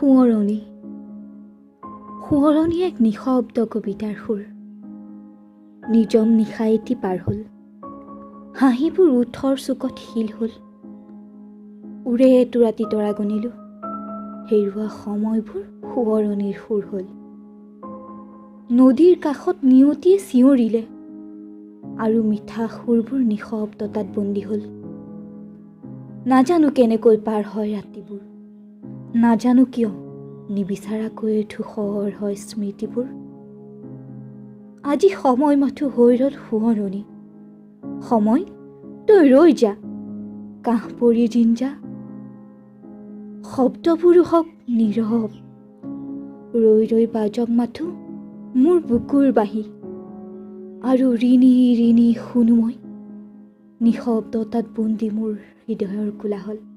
সোঁৱৰণি সোঁৱৰণি এক নিশব্দ কবিতাৰ সুৰ। নিজম নিশা এটি পাৰ হ'ল, হাঁহিবোৰ ওঠৰ চুকত শিল হ'ল। উৰে এটো ৰাতি তৰা গণিলোঁ, হেৰুৱা সময়বোৰ সোঁৱৰণিৰ সুৰ হ'ল। নদীৰ কাষত নিয়তিয়ে চিঞৰিলে, আৰু মিঠা সুৰবোৰ নিশব্দতাত বন্দী হ'ল। নাজানো কেনেকৈ পাৰ হয় ৰাতিবোৰ, নাজানো কিয় নিবিচাৰাকৈ ধূসৰ হয় স্মৃতিবোৰ। আজি সময় মাথো হৈ ৰ'ল সোঁৱৰণি, সময় তই ৰৈ যা, কাষ পৰি জিঞ্জা। শব্দবোৰো হওক নীৰৱ, ৰৈ ৰৈ বাজক মাথো মোৰ বুকুৰ বাঁহী। আৰু ৰিণি ৰিণি শুনো মই, নিশব্দতাত বন্দী মোৰ হৃদয়ৰ কোলাহল।